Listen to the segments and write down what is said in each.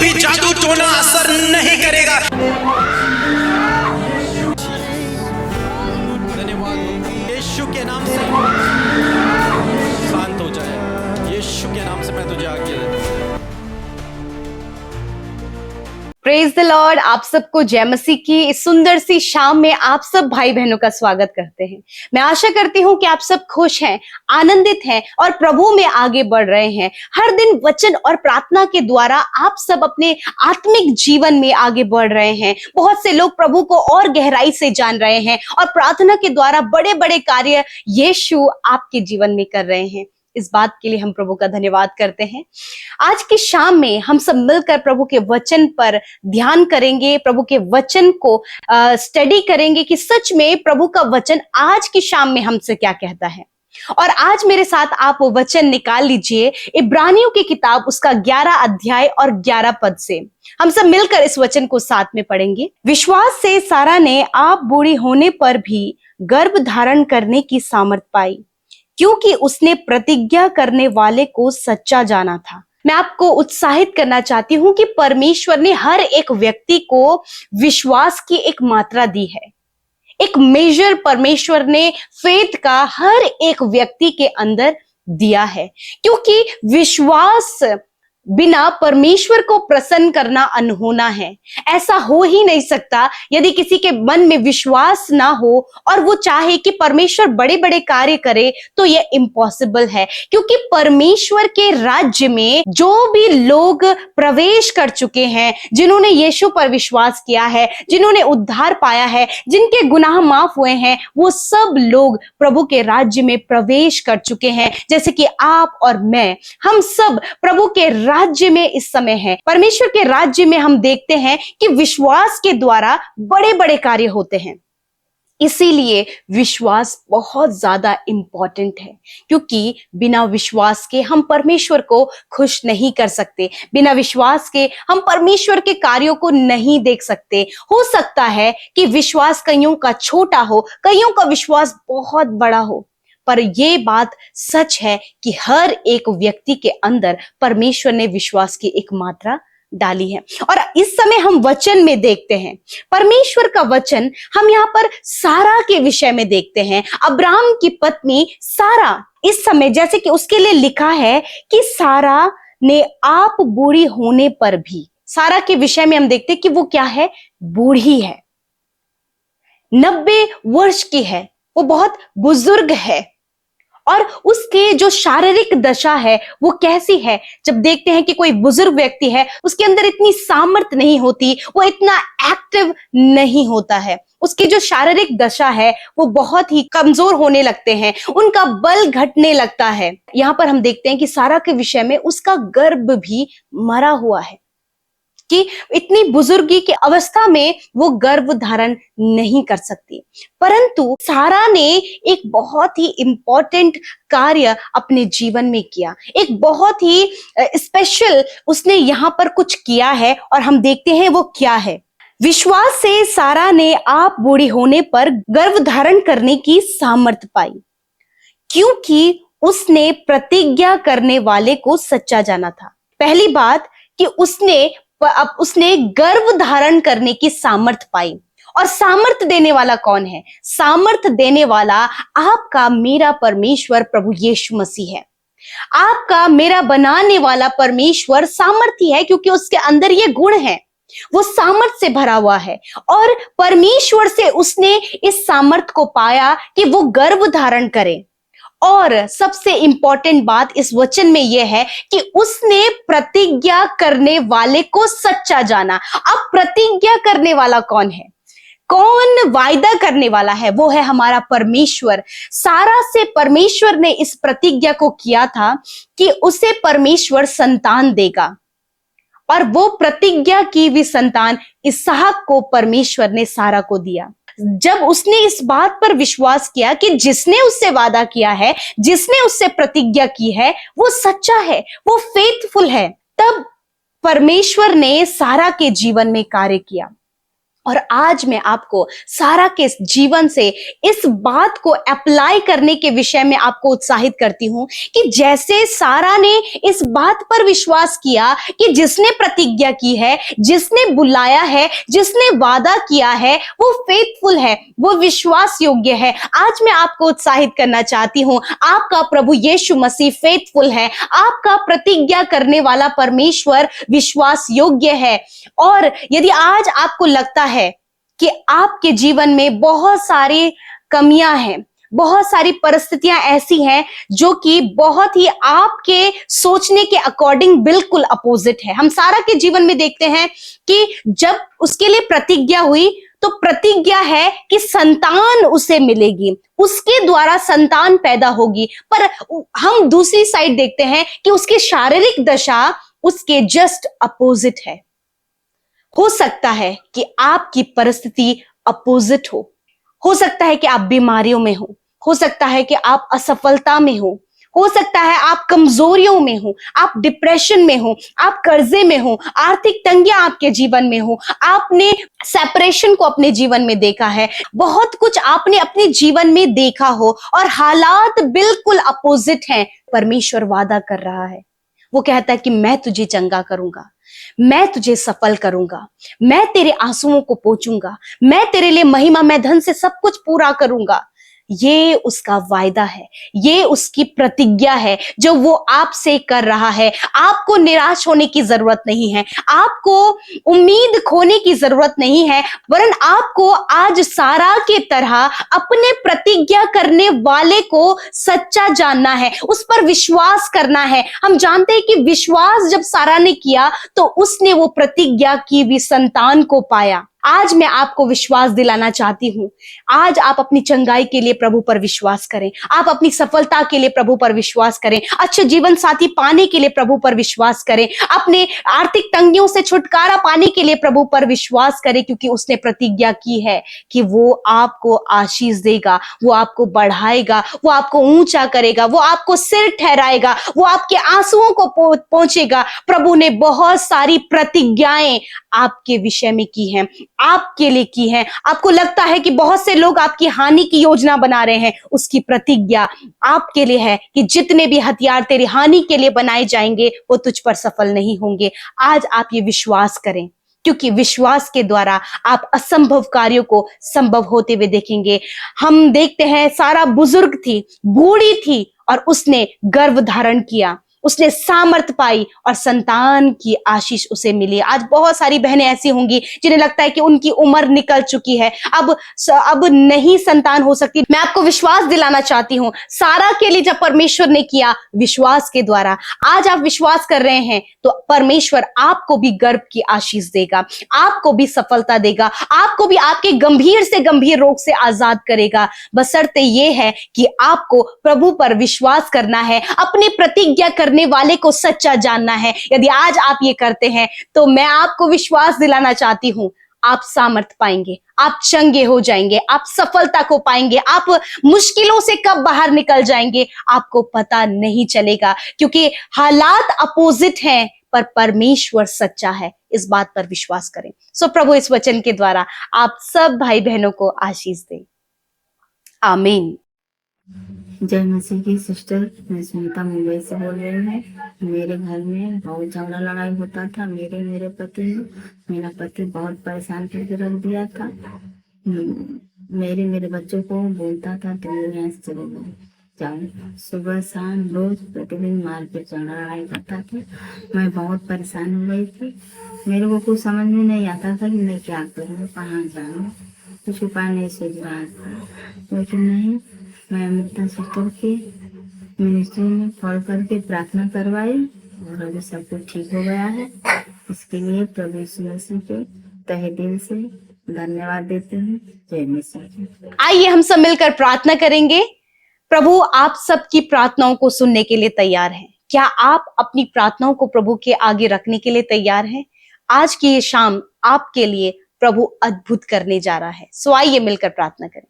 भी जादू टोना असर नहीं करेगा। धन्यवाद यीशु के नाम से शांत हो जाए। यीशु के नाम से मैं तुझे आज्ञा देता हूं। Praise the Lord. आप सबको जय मसीह की इस सुंदर सी शाम में आप सब भाई बहनों का स्वागत करते हैं। मैं आशा करती हूं कि आप सब खुश हैं, आनंदित हैं और प्रभु में आगे बढ़ रहे हैं। हर दिन वचन और प्रार्थना के द्वारा आप सब अपने आत्मिक जीवन में आगे बढ़ रहे हैं। बहुत से लोग प्रभु को और गहराई से जान रहे हैं और प्रार्थना के द्वारा बड़े बड़े कार्य यीशु आपके जीवन में कर रहे हैं। इस बात के लिए हम प्रभु का धन्यवाद करते हैं। आज की शाम में हम सब मिलकर प्रभु के वचन पर ध्यान करेंगे, प्रभु के वचन को स्टडी करेंगे कि सच में प्रभु का वचन आज की शाम में हमसे क्या कहता है। और आज मेरे साथ आप वो वचन निकाल लीजिए, इब्रानियों की किताब उसका 11 अध्याय और 11 पद से हम सब मिलकर इस वचन को साथ में पढ़ेंगे। विश्वास से सारा ने आप बूढ़ी होने पर भी गर्भ धारण करने की सामर्थ पाई, क्योंकि उसने प्रतिज्ञा करने वाले को सच्चा जाना था। मैं आपको उत्साहित करना चाहती हूं कि परमेश्वर ने हर एक व्यक्ति को विश्वास की एक मात्रा दी है। एक मेजर परमेश्वर ने फेथ का हर एक व्यक्ति के अंदर दिया है, क्योंकि विश्वास बिना परमेश्वर को प्रसन्न करना अनहोना है। ऐसा हो ही नहीं सकता यदि किसी के मन में विश्वास ना हो और वो चाहे कि परमेश्वर बड़े बड़े कार्य करे, तो ये इम्पॉसिबल है। क्योंकि परमेश्वर के राज्य में जो भी लोग प्रवेश कर चुके हैं, जिन्होंने यीशु पर विश्वास किया है, जिन्होंने उद्धार पाया है, जिनके गुनाह माफ हुए हैं, वो सब लोग प्रभु के राज्य में प्रवेश कर चुके हैं। जैसे कि आप और मैं, हम सब प्रभु के राज्य में इस समय है। परमेश्वर के राज्य में हम देखते हैं कि विश्वास के द्वारा बड़े बड़े कार्य होते हैं। इसीलिए विश्वास बहुत ज्यादा इंपॉर्टेंट है, क्योंकि बिना विश्वास के हम परमेश्वर को खुश नहीं कर सकते। बिना विश्वास के हम परमेश्वर के कार्यों को नहीं देख सकते। हो सकता है कि विश्वास कईयों का छोटा हो, कईयों का विश्वास बहुत बड़ा हो, पर यह बात सच है कि हर एक व्यक्ति के अंदर परमेश्वर ने विश्वास की एक मात्रा डाली है। और इस समय हम वचन में देखते हैं, परमेश्वर का वचन हम यहाँ पर सारा के विषय में देखते हैं। अब्राहम की पत्नी सारा, इस समय जैसे कि उसके लिए लिखा है कि सारा ने आप बूढ़ी होने पर भी, सारा के विषय में हम देखते हैं कि वो क्या है, बूढ़ी है, 90 वर्ष की है, वो बहुत बुजुर्ग है। और उसके जो शारीरिक दशा है वो कैसी है। जब देखते हैं कि कोई बुजुर्ग व्यक्ति है, उसके अंदर इतनी सामर्थ्य नहीं होती, वो इतना एक्टिव नहीं होता है, उसकी जो शारीरिक दशा है वो बहुत ही कमजोर होने लगते हैं, उनका बल घटने लगता है। यहाँ पर हम देखते हैं कि सारा के विषय में उसका गर्भ भी मरा हुआ है, कि इतनी बुजुर्गी की अवस्था में वो गर्भ धारण नहीं कर सकती। परंतु सारा ने एक बहुत ही इंपॉर्टेंट कार्य अपने जीवन में किया, एक बहुत ही स्पेशल उसने यहाँ पर कुछ किया है, और हम देखते हैं वो क्या है। विश्वास से सारा ने आप बूढ़ी होने पर गर्भ धारण करने की सामर्थ पाई, क्योंकि उसने प्रतिज्ञा करने वाले को सच्चा जाना था। पहली बात कि उसने गर्भ धारण करने की सामर्थ पाई। और सामर्थ देने वाला कौन है? सामर्थ देने वाला आपका मेरा परमेश्वर प्रभु यीशु मसीह है। आपका मेरा बनाने वाला परमेश्वर सामर्थी है, क्योंकि उसके अंदर ये गुण है, वो सामर्थ से भरा हुआ है। और परमेश्वर से उसने इस सामर्थ को पाया कि वो गर्भ धारण करे। और सबसे इंपॉर्टेंट बात इस वचन में यह है कि उसने प्रतिज्ञा करने वाले को सच्चा जाना। अब प्रतिज्ञा करने वाला कौन है? कौन वायदा करने वाला है? वो है हमारा परमेश्वर। सारा से परमेश्वर ने इस प्रतिज्ञा को किया था कि उसे परमेश्वर संतान देगा, और वो प्रतिज्ञा की भी संतान इसहाक को परमेश्वर ने सारा को दिया। जब उसने इस बात पर विश्वास किया कि जिसने उससे वादा किया है, जिसने उससे प्रतिज्ञा की है, वो सच्चा है, वो फेथफुल है, तब परमेश्वर ने सारा के जीवन में कार्य किया। और आज मैं आपको सारा के जीवन से इस बात को अप्लाई करने के विषय में आपको उत्साहित करती हूं कि जैसे सारा ने इस बात पर विश्वास किया कि जिसने प्रतिज्ञा की है, जिसने बुलाया है, जिसने वादा किया है, वो फेथफुल है, वो विश्वास योग्य है। आज मैं आपको उत्साहित करना चाहती हूं, आपका प्रभु यीशु मसीह फेथफुल है, आपका प्रतिज्ञा करने वाला परमेश्वर विश्वास योग्य है। और यदि आज आपको लगता है कि आपके जीवन में बहुत सारी कमियां हैं, बहुत सारी परिस्थितियां ऐसी हैं जो कि बहुत ही आपके सोचने के अकॉर्डिंग बिल्कुल अपोजिट है। हम सारा के जीवन में देखते हैं कि जब उसके लिए प्रतिज्ञा हुई तो प्रतिज्ञा है कि संतान उसे मिलेगी, उसके द्वारा संतान पैदा होगी, पर हम दूसरी साइड देखते हैं कि उसकी शारीरिक दशा उसके जस्ट अपोजिट है। हो सकता है कि आपकी परिस्थिति अपोजिट हो सकता है कि आप बीमारियों में हो सकता है कि आप असफलता में हो सकता है आप कमजोरियों में हो, आप डिप्रेशन में हो, आप कर्जे में हो, आर्थिक तंगियां आपके जीवन में हो, आपने सेपरेशन को अपने जीवन में देखा है, बहुत कुछ आपने अपने जीवन में देखा हो और हालात बिल्कुल अपोजिट हैं। परमेश्वर वादा कर रहा है, वो कहता है कि मैं तुझे चंगा करूंगा, मैं तुझे सफल करूंगा, मैं तेरे आंसुओं को पोंछूंगा, मैं तेरे लिए महिमा, मैं धन से सब कुछ पूरा करूंगा। ये उसका वायदा है, ये उसकी प्रतिज्ञा है जो वो आपसे कर रहा है। आपको निराश होने की जरूरत नहीं है, आपको उम्मीद खोने की जरूरत नहीं है, वरन आपको आज सारा के तरह अपने प्रतिज्ञा करने वाले को सच्चा जानना है, उस पर विश्वास करना है। हम जानते हैं कि विश्वास जब सारा ने किया तो उसने वो प्रतिज्ञा की भी संतान को पाया। आज मैं आपको विश्वास दिलाना चाहती हूं, आज आप अपनी चंगाई के लिए प्रभु पर विश्वास करें, आप अपनी सफलता के लिए प्रभु पर विश्वास करें, अच्छे जीवन साथी पाने के लिए प्रभु पर विश्वास करें, अपने आर्थिक तंगियों से छुटकारा पाने के लिए प्रभु पर विश्वास करें, क्योंकि उसने प्रतिज्ञा की है कि वो आपको आशीष देगा, वो आपको बढ़ाएगा, वो आपको ऊंचा करेगा, वो आपको सिर ठहराएगा, वो आपके आंसुओं को पहुंचेगा। प्रभु ने बहुत सारी प्रतिज्ञाएं आपके विषय में की हैं, आपके लिए की है। आपको लगता है कि बहुत से लोग आपकी हानि की योजना बना रहे हैं, उसकी प्रतिज्ञा आपके लिए है कि जितने भी हथियार तेरी हानि के लिए बनाए जाएंगे वो तुझ पर सफल नहीं होंगे। आज आप ये विश्वास करें, क्योंकि विश्वास के द्वारा आप असंभव कार्यों को संभव होते हुए देखेंगे। हम देखते हैं सारा बुजुर्ग थी, बूढ़ी थी, और उसने गर्भ धारण किया, उसने सामर्थ पाई और संतान की आशीष उसे मिली। आज बहुत सारी बहनें ऐसी होंगी जिन्हें लगता है कि उनकी उम्र निकल चुकी है, अब नहीं संतान हो सकती। मैं आपको विश्वास दिलाना चाहती हूं, सारा के लिए जब परमेश्वर ने किया विश्वास के द्वारा, आज आप विश्वास कर रहे हैं तो परमेश्वर आपको भी गर्भ की आशीष देगा, आपको भी सफलता देगा, आपको भी आपके गंभीर से गंभीर रोग से आजाद करेगा। बशर्ते ये है कि आपको प्रभु पर विश्वास करना है, अपनी प्रतिज्ञा करने वाले को सच्चा जानना है। यदि आज आप ये करते हैं तो मैं आपको विश्वास दिलाना चाहती हूं, आप सामर्थ पाएंगे, आप चंगे हो जाएंगे, आप सफलता को पाएंगे, आप मुश्किलों से कब बाहर निकल जाएंगे आपको पता नहीं चलेगा, क्योंकि हालात अपोजिट हैं पर परमेश्वर सच्चा है। इस बात पर विश्वास करें। सो प्रभु इस वचन के द्वारा आप सब भाई बहनों को आशीष दे। आमीन। जय मसीह की सिस्टर, मैं सुनीता मुंबई से बोल रही हूँ। मेरे घर में बहुत झगड़ा लड़ाई होता था मेरे पति ने। मेरा पति बहुत परेशान करके रख दिया था। मेरे बच्चों को बोलता था तुम यहाँ से चले जाओ। सुबह शाम रोज प्रतिदिन मार के झगड़ा लड़ाई करता था। मैं बहुत परेशान हो गई थी। मेरे को कुछ समझ में नहीं आता था कि मैं क्या करूँ, कहाँ जाऊँ, कुछ उपाय नहीं सोच रहा था। लेकिन नहीं, मैं अमृता सिस्टर के मिनिस्ट्री में कॉल करके प्रार्थना करवाई और अभी सब कुछ ठीक हो गया है। इसके लिए प्रभु यीशु मसीह के तहे दिल से धन्यवाद देते हैं। जय मसीह। आइए हम सब मिलकर प्रार्थना करेंगे। प्रभु आप सबकी प्रार्थनाओं को सुनने के लिए तैयार हैं। क्या आप अपनी प्रार्थनाओं को प्रभु के आगे रखने के लिए तैयार हैं? आज की ये शाम आपके लिए प्रभु अद्भुत करने जा रहा है। सो आइए मिलकर प्रार्थना करें।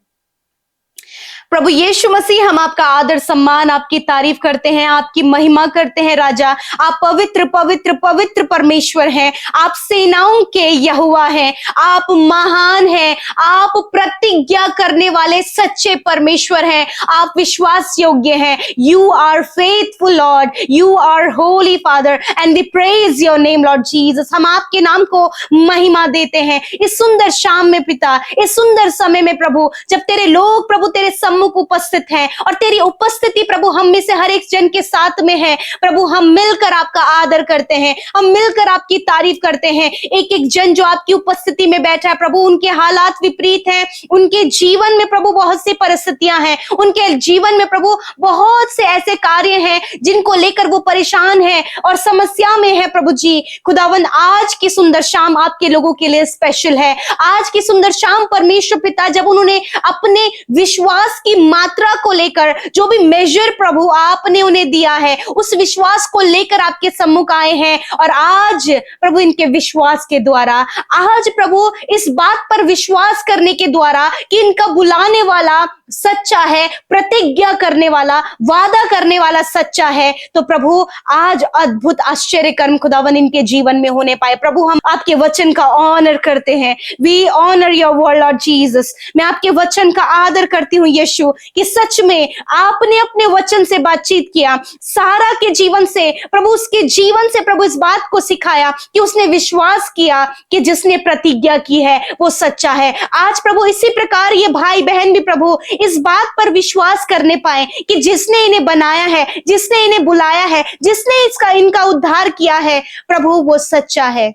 प्रभु यीशु मसीह, हम आपका आदर सम्मान, आपकी तारीफ करते हैं, आपकी महिमा करते हैं। राजा, आप पवित्र पवित्र पवित्र परमेश्वर हैं, आप सेनाओं के यहोवा हैं, आप महान हैं, आप प्रतिज्ञा करने वाले सच्चे परमेश्वर हैं, आप विश्वास योग्य हैं। You are faithful Lord, you are holy father and we praise your name Lord Jesus. हम आपके नाम को महिमा देते हैं इस सुंदर शाम में पिता, इस सुंदर समय में प्रभु, जब तेरे लोग प्रभु तेरे सम्मुख उपस्थित हैं और तेरी उपस्थिति प्रभु हम में से हर एक जन के साथ में है। प्रभु, हम मिलकर आपका आदर करते हैं, हम मिलकर आपकी तारीफ करते हैं। एक एक जन जो आपकी उपस्थिति में बैठा है प्रभु, उनके हालात विपरीत हैं, उनके जीवन में प्रभु बहुत सी परिस्थितियां हैं, उनके जीवन में प्रभु बहुत से ऐसे कार्य हैं जिनको लेकर वो परेशान है और समस्या में है। प्रभु जी खुदावंद, आज की सुंदर शाम आपके लोगों के लिए स्पेशल है। आज की सुंदर शाम परमेश्वर पिता, जब उन्होंने अपने विश्वास की मात्रा को लेकर जो भी मेजर प्रभु आपने उन्हें दिया है, उस विश्वास को लेकर आपके सम्मुख आए हैं। और आज प्रभु इनके विश्वास के द्वारा, आज प्रभु इस बात पर विश्वास करने के द्वारा कि इनका बुलाने वाला सच्चा है, प्रतिज्ञा करने वाला, वादा करने वाला सच्चा है, तो प्रभु आज अद्भुत आश्चर्य कर्म खुदावन इनके जीवन में होने पाए। प्रभु, हम आपके वचन का ऑनर करते हैं। We honour your word Lord Jesus. मैं आपके वचन का आदर करती हूँ यीशु, कि सच में आपने अपने वचन से बातचीत किया, सारा के जीवन से प्रभु, उसके जीवन से प्रभु इस बात को सिखाया कि उसने विश्वास किया कि जिसने प्रतिज्ञा की है वो सच्चा है। आज प्रभु इसी प्रकार ये भाई बहन भी प्रभु इस बात पर विश्वास करने पाए कि जिसने इन्हें बनाया है, जिसने इन्हें बुलाया है, जिसने इनका उद्धार किया है प्रभु, वो सच्चा है।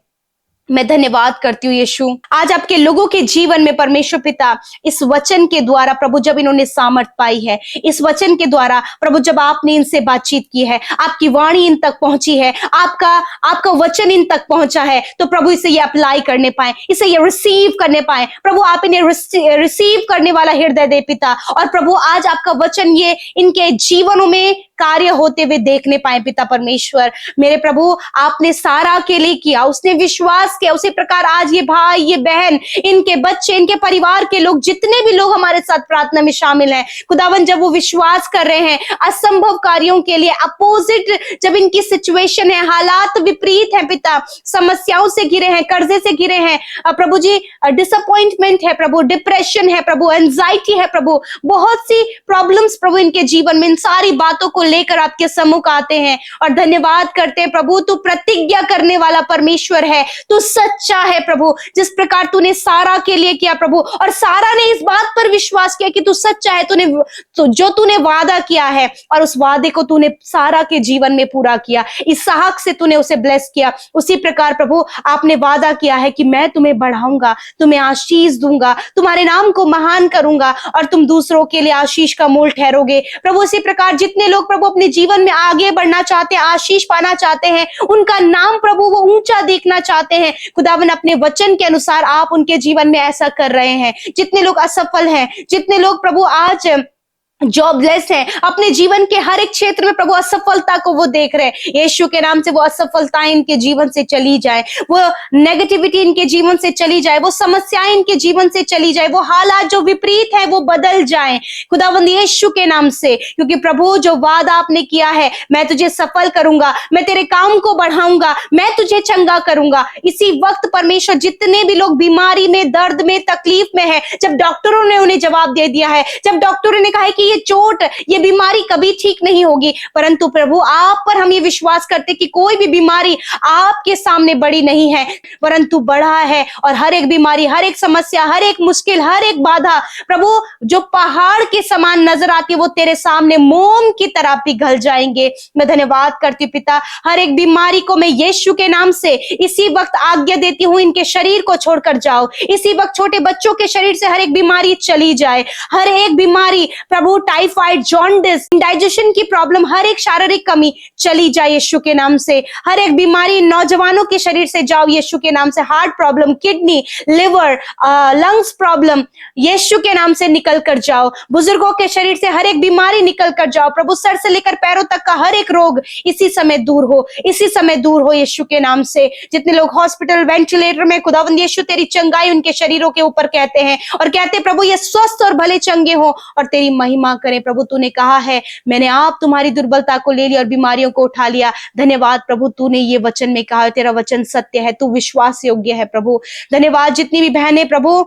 मैं धन्यवाद करती हूँ यीशु, आज आपके लोगों के जीवन में परमेश्वर पिता इस वचन के द्वारा प्रभु जब इन्होंने सामर्थ पाई है, इस वचन के द्वारा प्रभु जब आपने इनसे बातचीत की है, आपकी वाणी इन तक पहुंची है, आपका वचन इन तक पहुंचा है, तो प्रभु इसे ये अप्लाई करने पाए, इसे ये रिसीव करने पाए। प्रभु, आप इन्हें रिसीव करने वाला हृदय दे पिता, और प्रभु आज आपका वचन ये इनके जीवनों में कार्य होते हुए देखने पाए पिता परमेश्वर। मेरे प्रभु, आपने सारा के लिए किया, उसने विश्वास किया, उसी प्रकार आज ये भाई, ये बहन, इनके बच्चे, इनके परिवार के लोग, जितने भी लोग हमारे साथ प्रार्थना में शामिल हैं खुदावन, जब वो विश्वास कर रहे हैं असंभव कार्यों के लिए, अपोजिट जब इनकी सिचुएशन है, हालात विपरीत है पिता, समस्याओं से घिरे हैं, कर्जे से घिरे हैं प्रभु जी, डिसअपॉइंटमेंट है प्रभु, डिप्रेशन है प्रभु, एंजाइटी है प्रभु, बहुत सी प्रॉब्लम्स प्रभु इनके जीवन में, इन सारी बातों को लेकर आपके सम्मुख आते हैं और धन्यवाद करते हैं प्रभु। तू प्रतिज्ञा करने वाला परमेश्वर है, तू सच्चा है प्रभु, जिस प्रकार तूने सारा के लिए किया प्रभु, और सारा ने इस बात पर विश्वास किया कि तू सच्चा है, जो तूने वादा किया है और उस वादे को तूने सारा के जीवन में पूरा किया, इसहाक से तूने उसे ब्लेस किया। उसी प्रकार प्रभु आपने वादा किया है कि मैं तुम्हें बढ़ाऊंगा, तुम्हें आशीष दूंगा, तुम्हारे नाम को महान करूंगा और तुम दूसरों के लिए आशीष का मूल ठहरोगे प्रभु। इसी प्रकार जितने लोग प्रभु अपने जीवन में आगे बढ़ना चाहते हैं, आशीष पाना चाहते हैं, उनका नाम प्रभु वो ऊंचा देखना चाहते हैं, खुदावन अपने वचन के अनुसार आप उनके जीवन में ऐसा कर रहे हैं। जितने लोग असफल हैं, जितने लोग प्रभु आज जॉबलेस है, अपने जीवन के हर एक क्षेत्र में प्रभु असफलता को वो देख रहे हैं, यीशु के नाम से वो असफलताएं इनके जीवन से चली जाए, वो नेगेटिविटी इनके जीवन से चली जाए, वो समस्याएं इनके जीवन से चली जाए, वो हालात जो विपरीत है वो बदल जाए खुदावंद यीशु के नाम से। क्योंकि प्रभु जो वादा आपने किया है, मैं तुझे सफल करूंगा, मैं तेरे काम को बढ़ाऊंगा, मैं तुझे चंगा करूंगा। इसी वक्त परमेश्वर जितने भी लोग बीमारी में, दर्द में, तकलीफ में है, जब डॉक्टरों ने उन्हें जवाब दे दिया है, जब डॉक्टरों ने कहा है कि ये चोट, ये बीमारी कभी ठीक नहीं होगी, परंतु प्रभु आप पर हम ये विश्वास करते कि कोई भी बीमारी आपके सामने बड़ी नहीं है, परंतु बड़ा है। और हर एक बीमारी, हर एक समस्या, हर एक मुश्किल, हर एक बाधा प्रभु जो पहाड़ के समान नजर आती है, वो तेरे सामने मोम की तरह पिघल जाएंगे। मैं धन्यवाद करती हूँ पिता, हर एक बीमारी को मैं यीशु के नाम से इसी वक्त आज्ञा देती हूँ, इनके शरीर को छोड़कर जाओ। इसी वक्त छोटे बच्चों के शरीर से हर एक बीमारी चली जाए, हर एक बीमारी प्रभु, टाइफाइड, जॉन्डिस, इंडाइजेशन की प्रॉब्लम, हर एक शारीरिक कमी चली जाए यीशु के नाम से। हर एक बीमारी नौजवानों के शरीर से जाओ यीशु के नाम से। Heart problem, kidney, liver, lungs problem यीशु के नाम से निकल कर जाओ। बुजुर्गों के शरीर से हर एक बीमारी निकल कर जाओ प्रभु। सर से लेकर पैरों तक का हर एक रोग इसी समय दूर हो, इसी समय दूर हो यीशु के नाम से। जितने लोग हॉस्पिटल, वेंटिलेटर में, खुदावंद यीशु तेरी चंगाई उनके शरीरों के ऊपर कहते हैं और कहते प्रभु ये स्वस्थ और भले चंगे हो और तेरी महिमा महिमा करें। प्रभु तूने कहा है, मैंने आप तुम्हारी दुर्बलता को ले लिया और बीमारियों को उठा लिया। धन्यवाद प्रभु, तूने ये वचन में कहा है, तेरा वचन सत्य है, तू विश्वास योग्य है प्रभु। धन्यवाद। जितनी भी बहनें प्रभु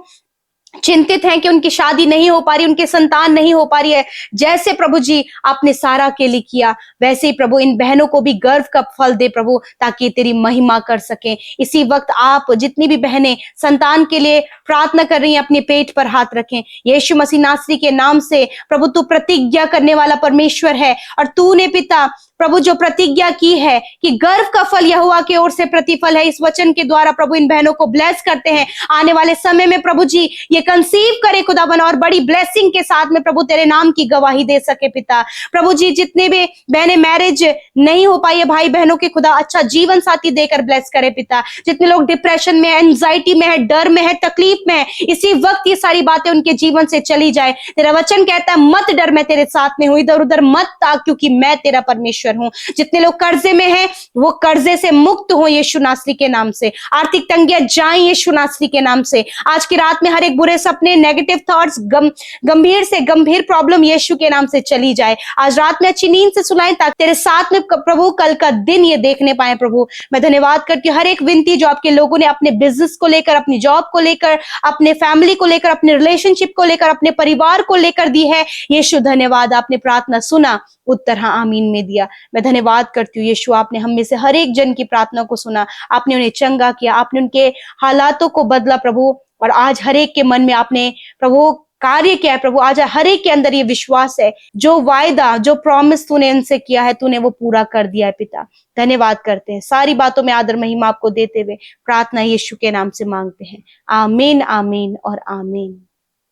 चिंतित हैं कि उनकी शादी नहीं हो पा रही, उनके संतान नहीं हो पा रही है, जैसे प्रभु जी आपने सारा के लिए किया, वैसे ही प्रभु इन बहनों को भी गर्व का फल दे प्रभु, ताकि तेरी महिमा कर सकें। इसी वक्त आप जितनी भी बहनें संतान के लिए प्रार्थना कर रही हैं, अपने पेट पर हाथ रखें। यीशु मसीह नासरी के नाम से प्रभु, तू प्रतिज्ञा करने वाला परमेश्वर है, और तूने पिता प्रभु जो प्रतिज्ञा की है कि गर्व का फल यहोवा की ओर से प्रतिफल है, इस वचन के द्वारा प्रभु इन बहनों को ब्लेस करते हैं। आने वाले समय में प्रभु जी ये कंसीव करे खुदावन, और बड़ी ब्लेसिंग के साथ में प्रभु तेरे नाम की गवाही दे सके पिता। प्रभु जी जितने भी बहनें मैरिज नहीं हो पाई है, भाई बहनों के खुदा अच्छा जीवन साथी देकर ब्लेस करे पिता। जितने लोग डिप्रेशन में, एंजाइटी में है, डर में है, तकलीफ में है, इसी वक्त ये सारी बातें उनके जीवन से चली जाए। तेरा वचन कहता है, मत डर, मैं तेरे साथ में हूं, इधर उधर मत ताक, क्योंकि मैं तेरा परमेश्वर हूं। जितने लोग कर्जे में हैं, वो कर्जे से मुक्त हो यीशु नासरी के नाम से। आर्थिक तंगियां जाएं यीशु नासरी के नाम से। आज की रात में हर एक बुरे सपने, नेगेटिव थॉट्स, गंभीर से गंभीर प्रॉब्लम यीशु के नाम से चली जाए। आज रात में अच्छी नींद से सुलाएं, ताकि तेरे साथ में प्रभु कल का दिन ये देखने पाए। प्रभु मैं धन्यवाद करती हूँ, हर एक विनती जो आपके लोगों ने अपने बिजनेस को लेकर, अपनी जॉब को लेकर, अपने फैमिली को लेकर, अपने रिलेशनशिप को लेकर, अपने परिवार को लेकर दी है। यीशु धन्यवाद, आपने प्रार्थना सुना, उत्तर हाँ आमीन में दिया। मैं धन्यवाद करती हूँ यीशु, आपने हम में से हर एक जन की प्रार्थना को सुना, आपने उन्हें चंगा किया, आपने उनके हालातों को बदला प्रभु, और आज हर एक के मन में आपने प्रभु कार्य किया है प्रभु। आज हर एक के अंदर ये विश्वास है, जो वायदा, जो प्रॉमिस तूने उनसे किया है, तूने वो पूरा कर दिया है पिता। धन्यवाद करते हैं, सारी बातों में आदर महिमा आपको देते हुए प्रार्थना यीशु के नाम से मांगते हैं। आमीन, आमीन और आमीन।